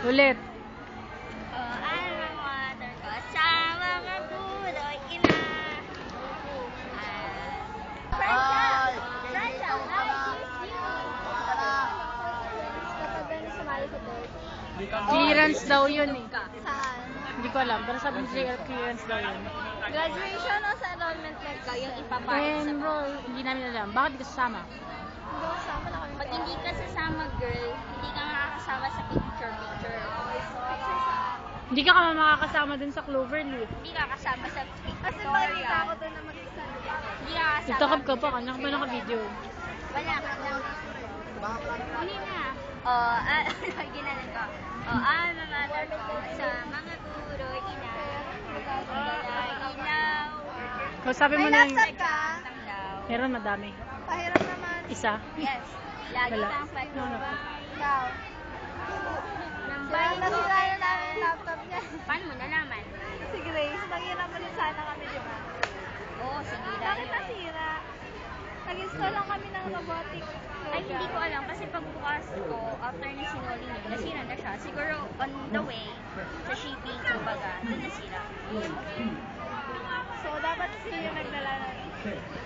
Ulit. Ano ang water ko sa mga budoy ina. Clearance daw yun eh. Saan? Hindi ko alam, pero sabi niya clearance daw yun. Graduation o sa enrollment med ka, yung ipapayag sa Enroll, hindi namin alam. Bakit di ka sasama? Hindi ako sama na kami. Pag hindi ka sasama, girl, hindi ka makakasama sa picture-picture. Hindi ka makakasama dun sa Cloverleaf. Hindi ka kasama sa pictorial. Kasi balita ako doon na mag-isa. Hindi ka kasama. Nagtakab ka pa, anak ba naka-video? Wala ka lang. Hindi na. Ginalan ko. Ano matter ko sa mga guro, ina. Ilaw. Kausapin mo na yung... ka? Meron, madami. Pahiram naman. Isa? Yes. Lagi Wala. kang patuwa. No. Ikaw. Nasira na namin yung laptop niya. Paano mo nalaman? Si Grace, nangiram mo din sana kami, di ba? Oo, sige. Bakit nasira? Nag-install lang kami ng robotic. Ay, hindi ko alam. Kasi pagbukas ko, after na sinuli niyo, nasira na siya. Siguro on the way, sa shipping, kumbaga, doon nasira. So, dapat siya nagdala na.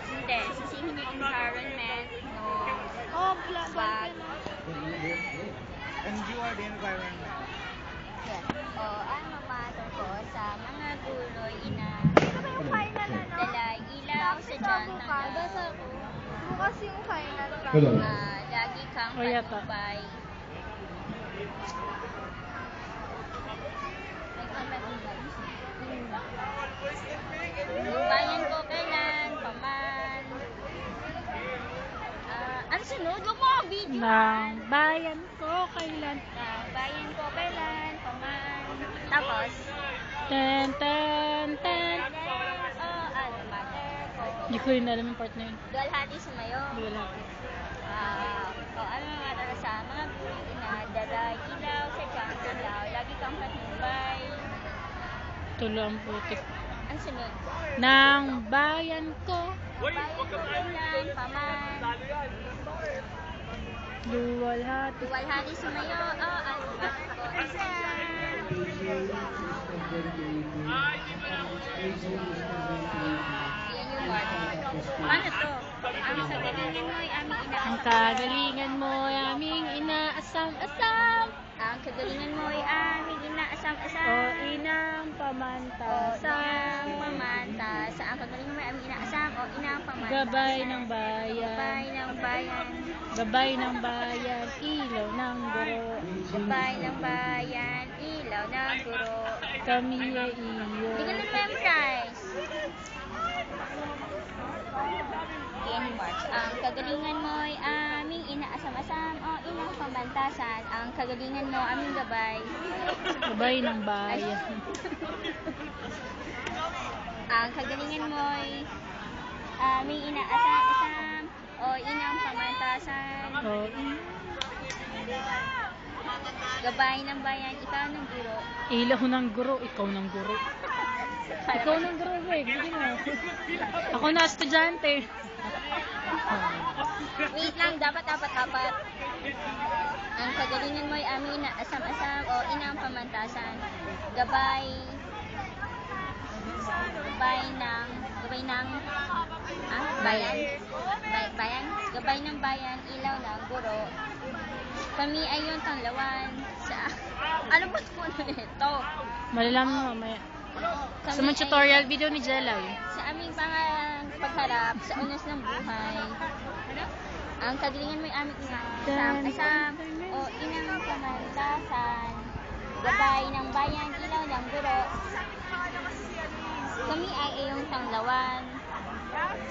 Hindi. Sisihin niya yung environment. Oh, bag. And you are the environment. Yes. Ano matter ko sa mga guloy ina. Dalay ilaw sa dyan ng bukas yung final pa. Lagi kang patubay. Yung bayan ko kailan paman. Ano sunod? Huwag mo ang video. Ng bayan ko kailan. Ng bayan ko kailan paman. Tapos, Ten, ten, ten. ano matter ko. Hindi ko rin alam yung part na yun. Dualhati sumayo. Wala. Ano matter sa mga guri ina. Dalay ilaw sa dyan ilaw. Lagi kang patubay. Tulo ang putik. Ang sunod. Ng bayan ko. Bayan ko kailan paman. Luwalhati. Dualhati sumayo. Ano matter ko. Yan yung mark. Paano to? Ang kagalingan mo ay aming Ang inaasam. kagalingan mo ay aming inaasam-asam. Ang kagalingan mo ay aming inaasam-asam. O inang pamantasan. Pamanta. Sa ang kagalingan mo ay aming inaasam. O inang pamanta. Gabay ng bayan. Gabay ng bayan. Gabay ng bayan. Ilaw ng guro. Gabay ng bayan. Ilaw ng guro. Kami ay iyo. Hindi ka na-memorize. Any March. Ang kagalingan mo ay aming inaasam-asam o inang pamantasan. Ang kagalingan mo aming gabay. Gabay ng bayan. Ang kagalingan mo ay aming inaasam-asam o inang pamantasan. O Gabay ng bayan, ikaw ng guro. ilaw ng guro. Ikaw ng guro. Ikaw ng guro, Greg. Hindi na. Ako na estudyante. Wait lang, dapat apat-apat. Ang kagalingan mo ay aming inaasam-asam o inang pamantasan. Gabay ng bayan. Bayan? Gabay ng bayan, ilaw ng guro. Kami ay yung tanglawan sa... Ano ba ito nito? Malalaman mo mamaya. Kami Sa mga tutorial video ni Jelay. Sa aming pagharap sa unos ng buhay. Ang kagalingan mo ay aming asam-asam o inang pamantasan. Gabay ng bayan, ilaw ng guro. Kami ay iyong tanglawan.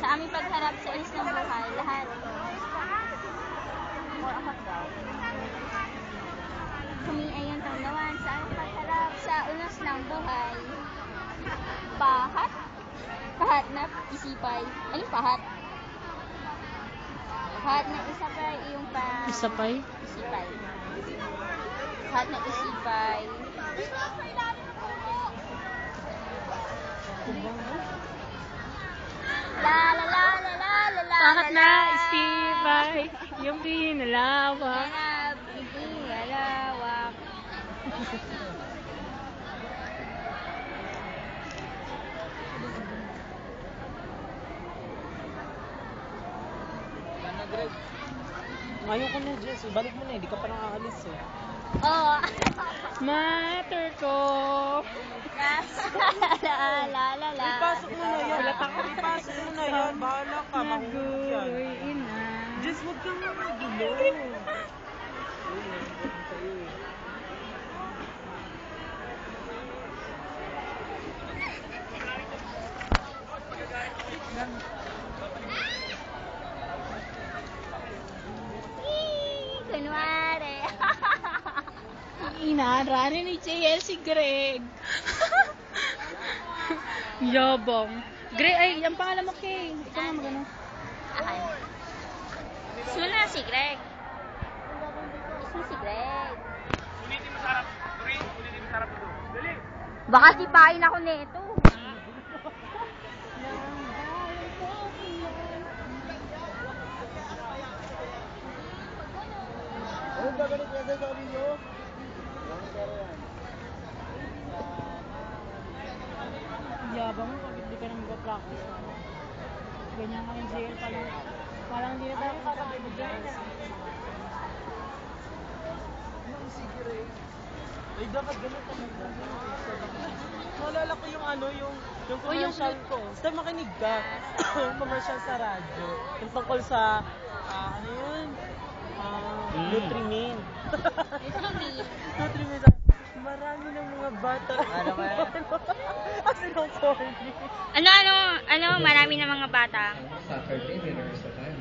Sa aming pagharap sa unos ng buhay, lahat. Kami ay iyong tanglawan sa aming pagharap sa unos ng buhay. Pahat? Pahat na isipay. Anong pahat? Pahat na isipay, iyong Isapay? isipay. Pahat na isipay. La la la la la la la. Pahat na isipay. Yung pinalawak. Pinalawak. Ngayon ko na, Jess. Balik mo na eh. Di ka pa nakakalis eh. Oo. Matter ko. Ipasok mo na yan. Ipasok mo na yan. Bahala ka. Mahulog yan. Naguy, ina. Jess, huwag kang magulo. Kunwari. Ina, rani ni JL si Greg. Yabang. Greg, ay, ang pangalan mo, Kay. Ikaw nga magano. Ahan. Gusto mo na si Greg. Gusto mo si Greg. Ulitin mo sa harap. Ulitin mo sa harap ito. Dali. Baka sipain ako nito. Yabang mo, pag hindi ka na mag-practice. Ganyan ka ng JL pala. Parang hindi na tayo kakabibigyan. Ay, dapat ganun ka naalala ko yung ano, yung commercial ko. Basta makinig ka. Yung commercial sa radyo. Yung tungkol sa, ano yun? Nutrimin. Nutrimin. Marami ng mga bata. Ano ba yan? Kasi nung corny. Marami ng mga bata. Saturday, dinner sa tayo.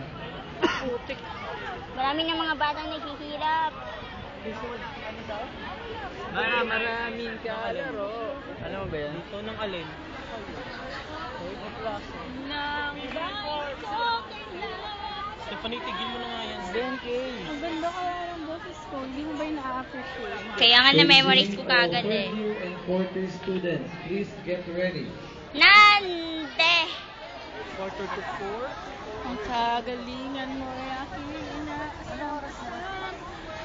Putik. Marami ng mga bata naghihirap. Maraming kalaro. Ano ba yan? Ito ng alin? Nang bakit ko kailangan. Stephanie, tigil mo na nga yan. 10K. Ang ganda kaya ng boses ko. Hindi mo ba yung na-appreciate? Kaya nga na-memorize ko kagad eh. Third year and fourth year students, please get ready. Nande! Quarter to 4. Ang kagalingan mo ay aking inaasahan.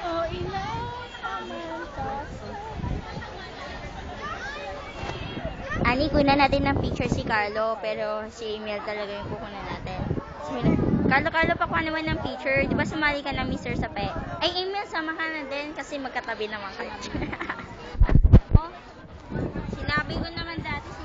O inaasahan ka sa... Ani, kunan natin ng picture si Carlo, pero si Emil talaga yung kukunan natin. Carlo, pakuha naman ng picture. Di ba sumali ka ng Mr. Sape? Ay, Emil, sama ka na din kasi magkatabi naman kayo. Oh, sinabi ko naman dati si